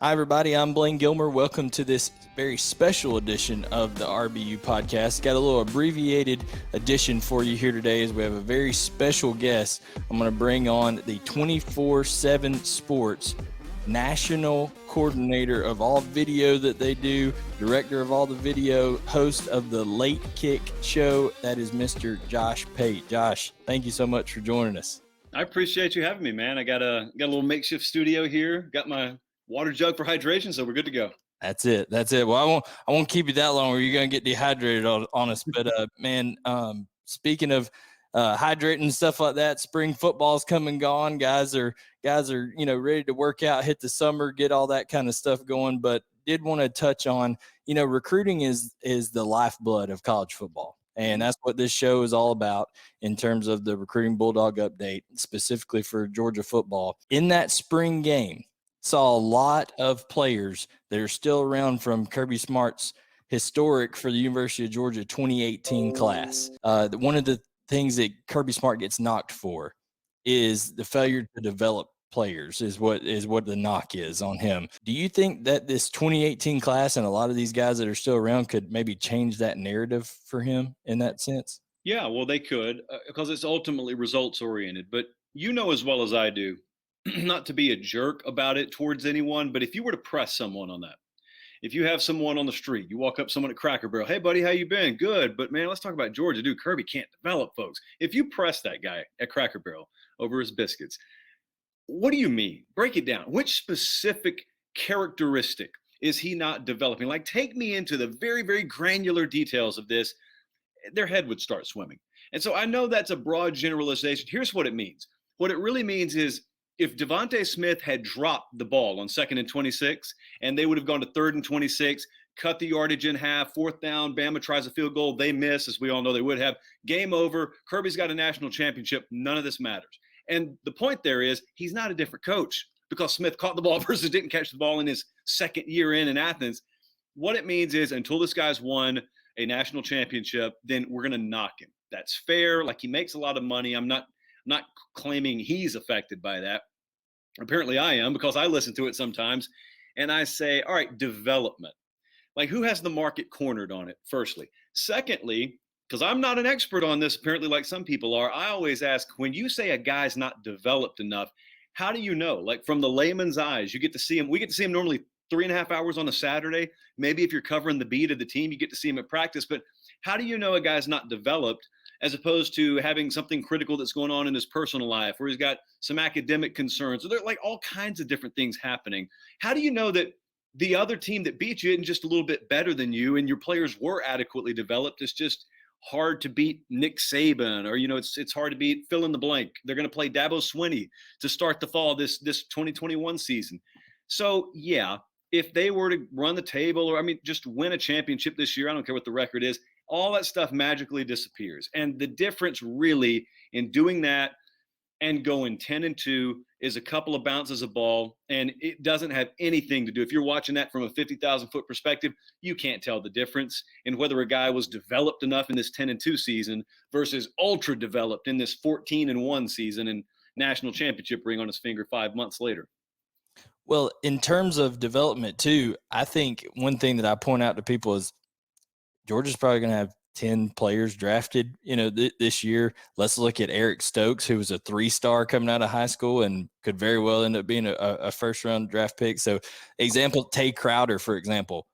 Hi, everybody. I'm Blayne Gilmer. Welcome to this very special edition of the RBU Podcast. Got a little abbreviated edition for you here today as we have a very special guest. I'm going to bring on the 24/7 Sports national coordinator of all video that they do, director of all the video, host of the Late Kick show. That is Mr. Josh Pate. Josh, thank you so much for joining us. I appreciate you having me, man. I got a little makeshift studio here. Got my water jug for hydration, so we're good to go. That's it. Well, I won't keep you that long or you're going to get dehydrated on us. But, man, speaking of hydrating and stuff like that, spring football's come and gone. Guys are, ready to work out, hit the summer, get all that kind of stuff going. But did want to touch on, recruiting is the lifeblood of college football. And that's what this show is all about in terms of the Recruiting Bulldog update, specifically for Georgia football. In that spring game, saw a lot of players that are still around from Kirby Smart's historic for the University of Georgia 2018 class. One of the things that Kirby Smart gets knocked for is the failure to develop players is what the knock is on him. Do you think that this 2018 class and a lot of these guys that are still around could maybe change that narrative for him in that sense? Yeah, well, they could because it's ultimately results oriented. But you know as well as I do, not to be a jerk about it towards anyone, but if you were to press someone on that, if you have someone on the street, you walk up someone at Cracker Barrel, hey buddy, how you been? Good, but man, let's talk about Georgia. Dude, Kirby can't develop folks. If you press that guy at Cracker Barrel over his biscuits, what do you mean? Break it down. Which specific characteristic is he not developing? Like, take me into the very, very granular details of this. Their head would start swimming. And so I know that's a broad generalization. Here's what it means. What it really means is if Devontae Smith had dropped the ball on 2nd and 26 and they would have gone to 3rd and 26, cut the yardage in half, 4th down, Bama tries a field goal, they miss, as we all know they would have, game over, Kirby's got a national championship, none of this matters. And the point there is he's not a different coach because Smith caught the ball versus didn't catch the ball in his second year in Athens. What it means is until this guy's won a national championship, then we're going to knock him. That's fair. Like, he makes a lot of money. I'm not claiming he's affected by that. Apparently I am, because I listen to it sometimes and I say, all right, development. Like, who has the market cornered on it, firstly? Secondly, because I'm not an expert on this, apparently, like some people are, I always ask, when you say a guy's not developed enough, how do you know? Like, from the layman's eyes, you get to see him. We get to see him normally 3.5 hours on a Saturday. Maybe if you're covering the beat of the team, you get to see him at practice. But how do you know a guy's not developed as opposed to having something critical that's going on in his personal life, where he's got some academic concerns? So there are like all kinds of different things happening. How do you know that the other team that beat you isn't just a little bit better than you and your players were adequately developed? It's just hard to beat Nick Saban, or, it's hard to beat fill in the blank. They're going to play Dabo Swinney to start the fall this 2021 season. So, yeah, if they were to run the table or, just win a championship this year, I don't care what the record is, all that stuff magically disappears. And the difference really in doing that and going 10-2 is a couple of bounces of ball, and it doesn't have anything to do. If you're watching that from a 50,000 foot perspective, you can't tell the difference in whether a guy was developed enough in this 10-2 season versus ultra developed in this 14-1 season and national championship ring on his finger 5 months later. Well, in terms of development too, I think one thing that I point out to people is Georgia's probably going to have 10 players drafted, this year. Let's look at Eric Stokes, who was a 3-star coming out of high school and could very well end up being a first-round draft pick. So, example, Tay Crowder, for example,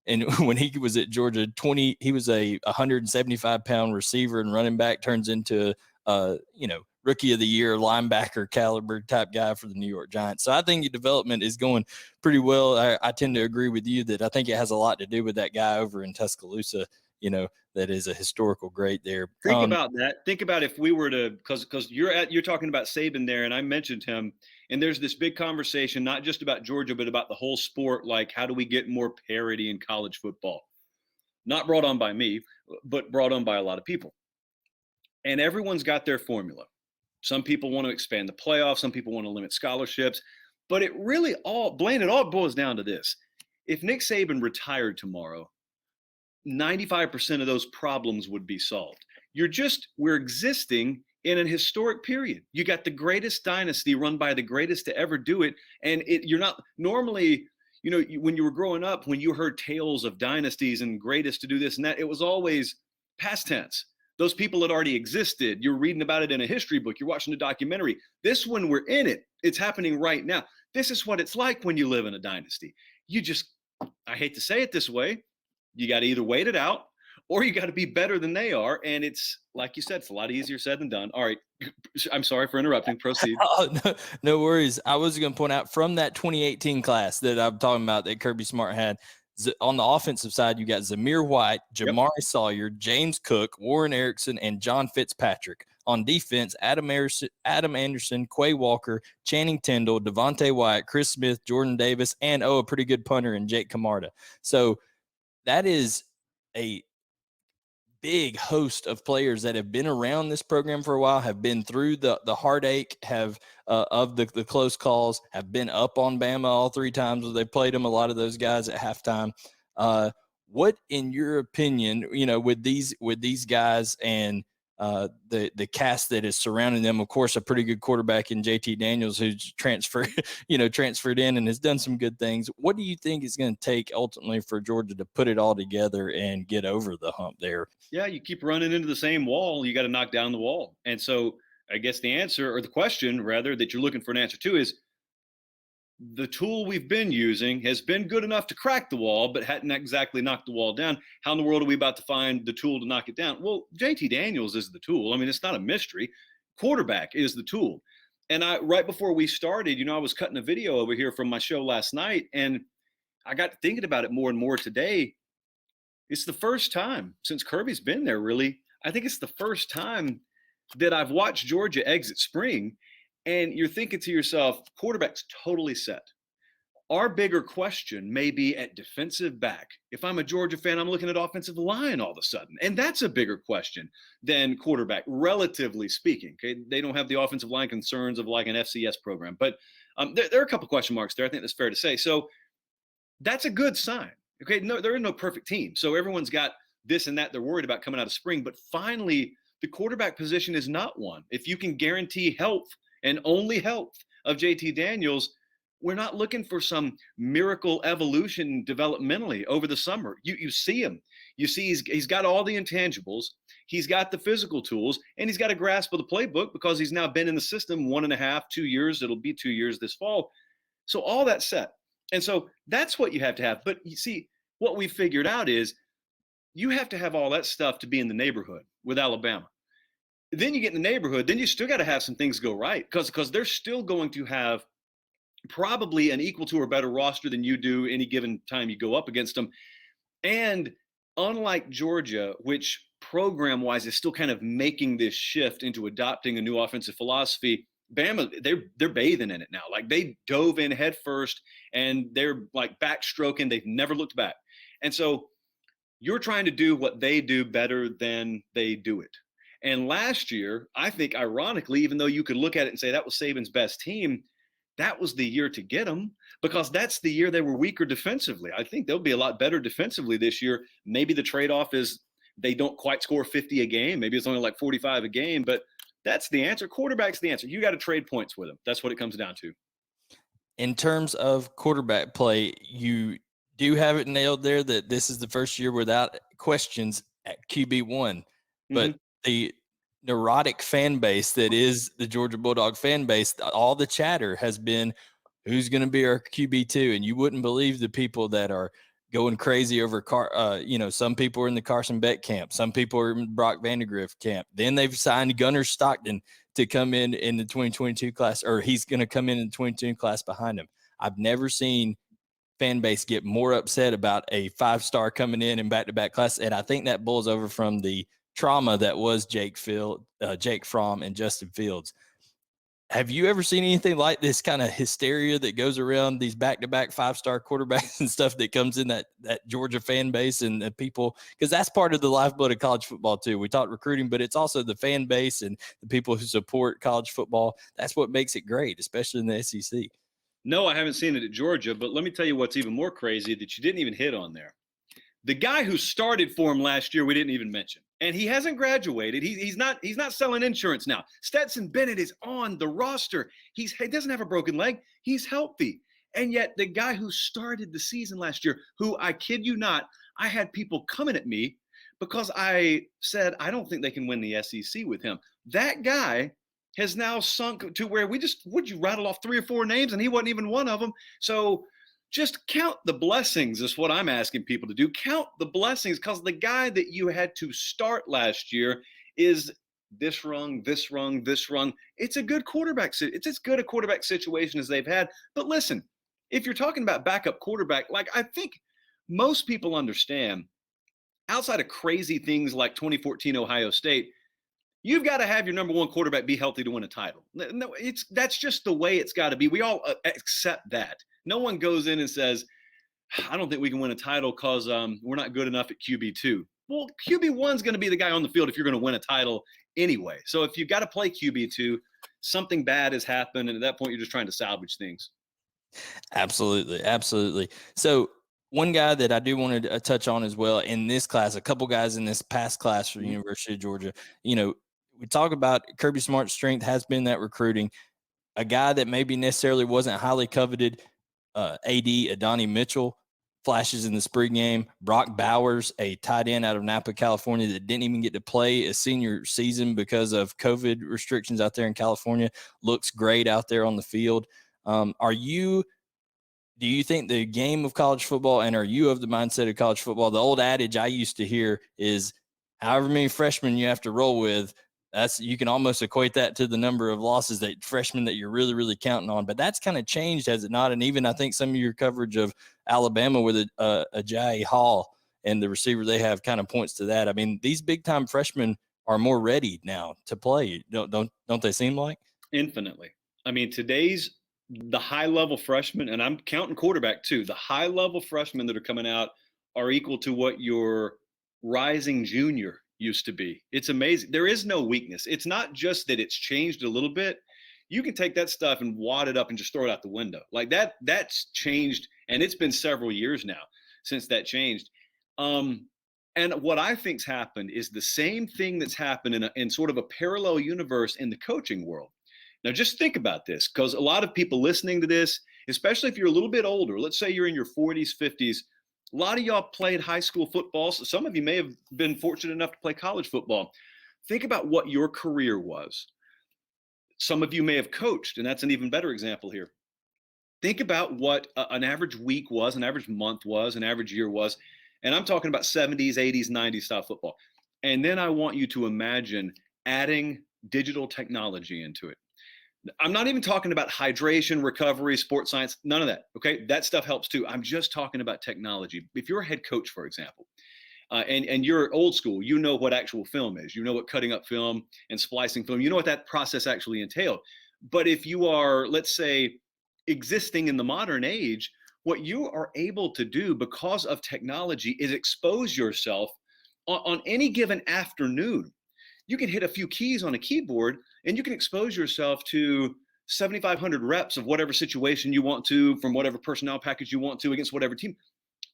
and when he was at Georgia, he was a 175-pound receiver and running back, turns into rookie of the year linebacker caliber type guy for the New York Giants. So I think your development is going pretty well. I tend to agree with you that I think it has a lot to do with that guy over in Tuscaloosa, that is a historical great there. Think about that. Think about if we were to, because you're talking about Saban there, and I mentioned him, and there's this big conversation, not just about Georgia, but about the whole sport. Like, how do we get more parity in college football? Not brought on by me, but brought on by a lot of people. And everyone's got their formula. Some people want to expand the playoffs. Some people want to limit scholarships. But it really Blayne, it all boils down to this. If Nick Saban retired tomorrow, 95% of those problems would be solved. We're existing in an historic period. You got the greatest dynasty run by the greatest to ever do it. And you're not normally when you were growing up, when you heard tales of dynasties and greatest to do this and that, it was always past tense. Those people had already existed. You're reading about it in a history book. You're watching a documentary. This one, we're in it. It's happening right now. This is what it's like when you live in a dynasty. I hate to say it this way, you got to either wait it out or you got to be better than they are. And it's, like you said, it's a lot easier said than done. All right. I'm sorry for interrupting. Proceed. Oh, no worries. I was going to point out from that 2018 class that I'm talking about that Kirby Smart had, on the offensive side, you got Zamir White, Jamari Sawyer, James Cook, Warren Erickson, and John Fitzpatrick. On defense, Adam Anderson, Quay Walker, Channing Tindall, Devontae Wyatt, Chris Smith, Jordan Davis, and a pretty good punter in Jake Camarda. So that is a big host of players that have been around this program for a while, have been through the heartache, have of the close calls, have been up on Bama all three times they played them, a lot of those guys at halftime. What, in your opinion, with these guys and the cast that is surrounding them, of course, a pretty good quarterback in JT Daniels who's transferred in and has done some good things. What do you think is going to take ultimately for Georgia to put it all together and get over the hump there? Yeah, you keep running into the same wall. You got to knock down the wall. And so I guess the answer, or the question rather, that you're looking for an answer to is, the tool we've been using has been good enough to crack the wall, but hadn't exactly knocked the wall down. How in the world are we about to find the tool to knock it down? Well, JT Daniels is the tool. I mean, it's not a mystery. Quarterback is the tool. And right before we started, I was cutting a video over here from my show last night, and I got thinking about it more and more today. It's the first time since Kirby's been there, really. I think it's the first time that I've watched Georgia exit spring, and you're thinking to yourself, quarterback's totally set. Our bigger question may be at defensive back. If I'm a Georgia fan, I'm looking at offensive line all of a sudden. And that's a bigger question than quarterback, relatively speaking. Okay, they don't have the offensive line concerns of like an FCS program. But there are a couple question marks there. I think that's fair to say. So that's a good sign. Okay, no, there is no perfect team. So everyone's got this and that they're worried about coming out of spring. But finally, the quarterback position is not one. If you can guarantee health and only health of JT Daniels, we're not looking for some miracle evolution developmentally over the summer. You see him. You see he's got all the intangibles. He's got the physical tools, and he's got a grasp of the playbook because he's now been in the system 1.5, 2 years. It'll be 2 years this fall. So all that's set. And so that's what you have to have. But you see, what we figured out is you have to have all that stuff to be in the neighborhood with Alabama. Then you get in the neighborhood, then you still got to have some things go right because they're still going to have probably an equal to or better roster than you do any given time you go up against them. And unlike Georgia, which program-wise is still kind of making this shift into adopting a new offensive philosophy, Bama, they're bathing in it now. Like they dove in head first and they're like backstroking. They've never looked back. And so you're trying to do what they do better than they do it. And last year, I think ironically, even though you could look at it and say that was Saban's best team, that was the year to get them because that's the year they were weaker defensively. I think they'll be a lot better defensively this year. Maybe the trade-off is they don't quite score 50 a game. Maybe it's only like 45 a game, but that's the answer. Quarterback's the answer. You got to trade points with them. That's what it comes down to. In terms of quarterback play, you do have it nailed there that this is the first year without questions at QB1. But the neurotic fan base that is the Georgia Bulldog fan base, all the chatter has been who's going to be our QB2. And you wouldn't believe the people that are going crazy over some people are in the Carson Beck camp. Some people are in Brock Vandegrift camp. Then they've signed Gunnar Stockton to come in the 2022 class, or he's going to come in the 2022 class behind him. I've never seen fan base get more upset about a 5-star coming in back-to-back class. And I think that boils over from the trauma that was Jake Fromm and Justin Fields. Have you ever seen anything like this kind of hysteria that goes around these back-to-back 5-star quarterbacks and stuff that comes in that Georgia fan base and the people? Because that's part of the lifeblood of college football too. We talk recruiting, but it's also the fan base and the people who support college football. That's what makes it great, especially in the SEC. No, I haven't seen it at Georgia, but let me tell you what's even more crazy that you didn't even hit on there. The guy who started for him last year, we didn't even mention. And he hasn't graduated. He's not selling insurance now. Stetson Bennett is on the roster. He doesn't have a broken leg. He's healthy. And yet the guy who started the season last year, who I kid you not, I had people coming at me because I said, I don't think they can win the SEC with him. That guy has now sunk to where would you rattle off 3 or 4 names and he wasn't even one of them. So just count the blessings is what I'm asking people to do. Count the blessings, because the guy that you had to start last year is this rung, this rung, this rung. It's a good quarterback. It's as good a quarterback situation as they've had. But listen, if you're talking about backup quarterback, like I think most people understand, outside of crazy things like 2014 Ohio State, you've got to have your number one quarterback be healthy to win a title. No, that's just the way it's got to be. We all accept that. No one goes in and says, I don't think we can win a title because we're not good enough at QB2. Well, QB1 is going to be the guy on the field if you're going to win a title anyway. So if you've got to play QB2, something bad has happened. And at that point, you're just trying to salvage things. Absolutely. Absolutely. So one guy that I do want to touch on as well in this class, a couple guys in this past class for the University of Georgia, we talk about Kirby Smart's strength has been that recruiting. A guy that maybe necessarily wasn't highly coveted, AD Adonai Mitchell, flashes in the spring game. Brock Bowers, a tight end out of Napa, California, that didn't even get to play a senior season because of COVID restrictions out there in California, looks great out there on the field. Do you think the game of college football, and are you of the mindset of college football? The old adage I used to hear is however many freshmen you have to roll with, you can almost equate that to the number of losses that freshmen that you're really, really counting on. But that's kind of changed, has it not? And even I think some of your coverage of Alabama with Ajayi Hall and the receiver they have kind of points to that. I mean, these big time freshmen are more ready now to play. Don't they seem like? Infinitely. I mean, the high level freshmen, and I'm counting quarterback too, the high level freshmen that are coming out are equal to what your rising junior used to be. It's amazing. There is no weakness. It's not just that it's changed a little bit. You can take that stuff and wad it up and just throw it out the window. Like that's changed. And it's been several years now since that changed. And what I think's happened is the same thing that's happened in sort of a parallel universe in the coaching world. Now, just think about this, because a lot of people listening to this, especially if you're a little bit older, let's say you're in your 40s, 50s, a lot of y'all played high school football. So some of you may have been fortunate enough to play college football. Think about what your career was. Some of you may have coached, and that's an even better example here. Think about what an average week was, an average month was, an average year was. And I'm talking about 70s, 80s, 90s style football. And then I want you to imagine adding digital technology into it. I'm not even talking about hydration, recovery, sports science, none of that. Okay. That stuff helps too. I'm just talking about technology. If you're a head coach, for example, and you're old school, you know what actual film is, you know what cutting up film and splicing film, you know what that process actually entailed. But if you are, let's say, existing in the modern age, what you are able to do because of technology is expose yourself on any given afternoon. You can hit a few keys on a keyboard and you can expose yourself to 7,500 reps of whatever situation you want to, from whatever personnel package you want to, against whatever team.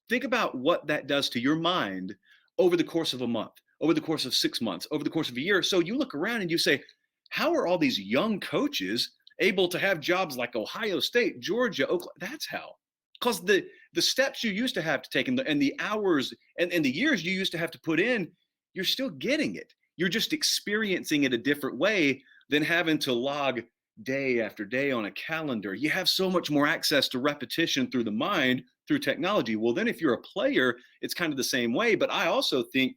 Think about what that does to your mind over the course of a month, over the course of 6 months, over the course of a year. So you look around and you say, how are all these young coaches able to have jobs like Ohio State, Georgia, Oklahoma? That's how. Because the steps you used to have to take and the hours and the years you used to have to put in, you're still getting it. You're just experiencing it a different way than having to log day after day on a calendar. You have so much more access to repetition through the mind, through technology. Well, then if you're a player, it's kind of the same way. But I also think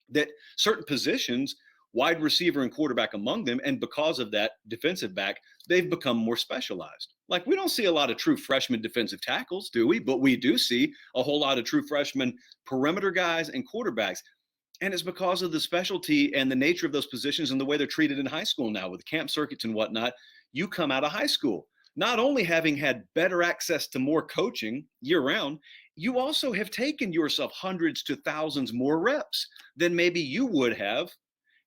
that certain positions, wide receiver and quarterback among them, and because of that, defensive back, they've become more specialized. Like, we don't see a lot of true freshman defensive tackles, do we? But we do see a whole lot of true freshman perimeter guys and quarterbacks. And it's because of the specialty and the nature of those positions and the way they're treated in high school now with camp circuits and whatnot. You come out of high school, not only having had better access to more coaching year round, you also have taken yourself hundreds to thousands more reps than maybe you would have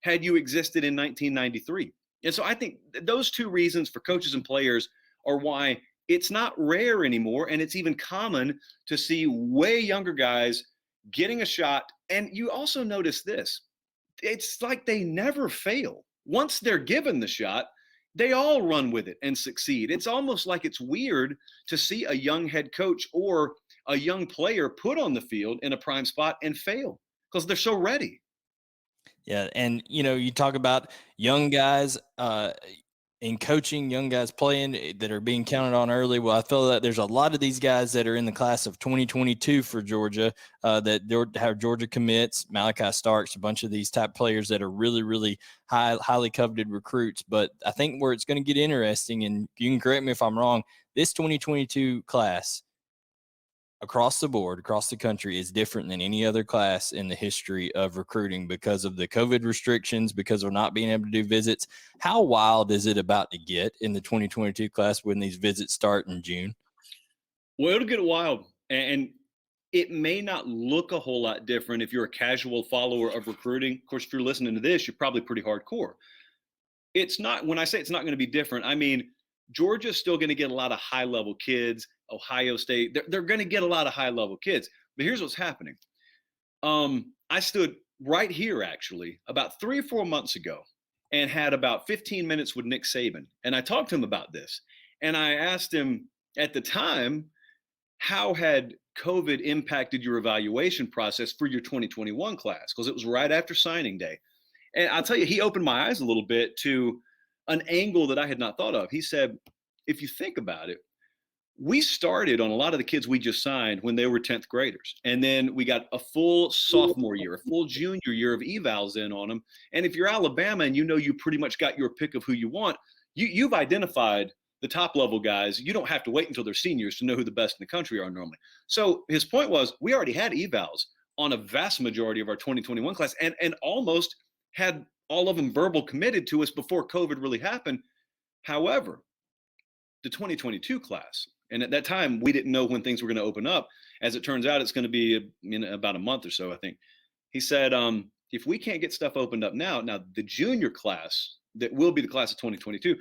had you existed in 1993. And so I think those two reasons for coaches and players are why it's not rare anymore. And it's even common to see way younger guys getting a shot. And you also notice this, it's like they never fail. Once they're given the shot, they all run with it and succeed. It's almost like it's weird to see a young head coach or a young player put on the field in a prime spot and fail because they're so ready. Yeah, and you talk about young guys in coaching, young guys playing that are being counted on early. Well, I feel that there's a lot of these guys that are in the class of 2022 for Georgia that have Georgia commits, Malachi Starks, a bunch of these type players that are really, really highly coveted recruits. But I think where it's going to get interesting, and you can correct me if I'm wrong, this 2022 class across the board, across the country, is different than any other class in the history of recruiting because of the COVID restrictions, because of not being able to do visits. How wild is it about to get in the 2022 class when these visits start in June? Well, it'll get wild. And it may not look a whole lot different if you're a casual follower of recruiting. Of course, if you're listening to this, you're probably pretty hardcore. It's not, when I say it's not going to be different, I mean, Georgia's still going to get a lot of high level kids. Ohio State, they're going to get a lot of high level kids. But here's what's happening. I stood right here actually about 3 or 4 months ago and had about 15 minutes with Nick Saban. And I talked to him about this. And I asked him at the time, how had COVID impacted your evaluation process for your 2021 class? Because it was right after signing day. And I'll tell you, he opened my eyes a little bit to an angle that I had not thought of. He said, if you think about it, we started on a lot of the kids we just signed when they were 10th graders. And then we got a full sophomore year, a full junior year of evals in on them. And if you're Alabama and you pretty much got your pick of who you want, you've identified the top level guys. You don't have to wait until they're seniors to know who the best in the country are normally. So his point was, we already had evals on a vast majority of our 2021 class and almost had all of them verbal committed to us before COVID really happened. However, the 2022 class, and at that time, we didn't know when things were going to open up. As it turns out, it's going to be in about a month or so, I think. He said, if we can't get stuff opened up now the junior class that will be the class of 2022,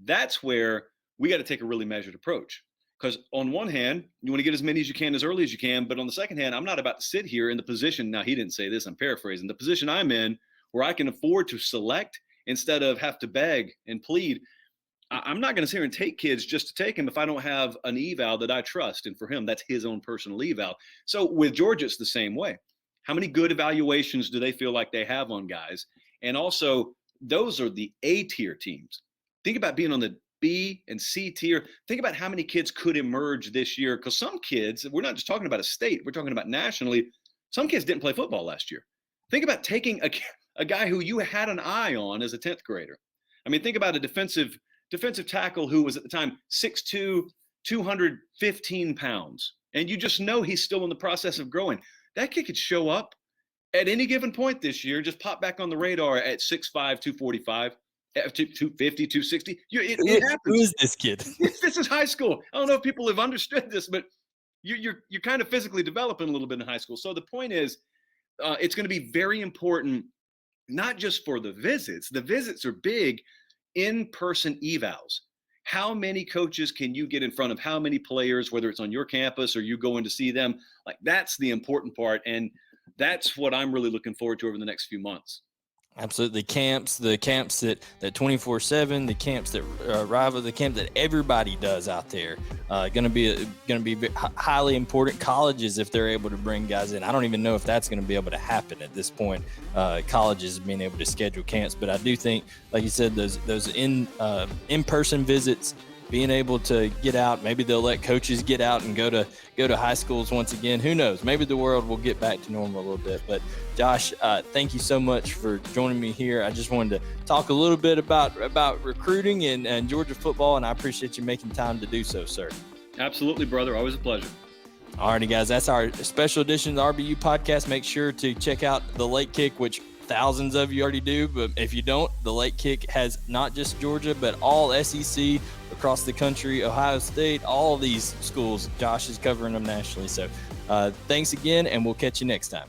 that's where we got to take a really measured approach. Because on one hand, you want to get as many as you can as early as you can. But on the second hand, I'm not about to sit here in the position. Now, he didn't say this, I'm paraphrasing. The position I'm in where I can afford to select instead of have to beg and plead. I'm not going to sit here and take kids just to take them if I don't have an eval that I trust. And for him, that's his own personal eval. So with Georgia, it's the same way. How many good evaluations do they feel like they have on guys? And also, those are the A tier teams. Think about being on the B and C tier. Think about how many kids could emerge this year. Because some kids, we're not just talking about a state, we're talking about nationally. Some kids didn't play football last year. Think about taking a guy who you had an eye on as a 10th grader. I mean, think about a defensive tackle who was at the time 6'2", 215 pounds. And you just know he's still in the process of growing. That kid could show up at any given point this year, just pop back on the radar at 6'5", 245, 250, 260. It happens. Who is this kid? This is high school. I don't know if people have understood this, but you're kind of physically developing a little bit in high school. So the point is, it's going to be very important, not just for the visits. The visits are big. In-person evals. How many coaches can you get in front of how many players, whether it's on your campus or you going to see them? Like, that's the important part. And that's what I'm really looking forward to over the next few months. Absolutely. The camps that 24/7, the camps that rival the camp that everybody does out there, going to be highly important. Colleges, if they're able to bring guys in, I don't even know if that's going to be able to happen at this point. Colleges being able to schedule camps, but I do think, like you said, those in-person visits, being able to get out, maybe they'll let coaches get out and go to high schools once again. Who knows? Maybe the world will get back to normal a little bit. But Josh, thank you so much for joining me here. I just wanted to talk a little bit about recruiting and Georgia football, and I appreciate you making time to do so, sir. Absolutely, brother. Always a pleasure. All righty, guys. That's our special edition of the RBU podcast. Make sure to check out the Late Kick, which thousands of you already do, but if you don't, the Late Kick has not just Georgia, but all SEC across the country, Ohio State, all these schools. Josh is covering them nationally. So thanks again, and we'll catch you next time.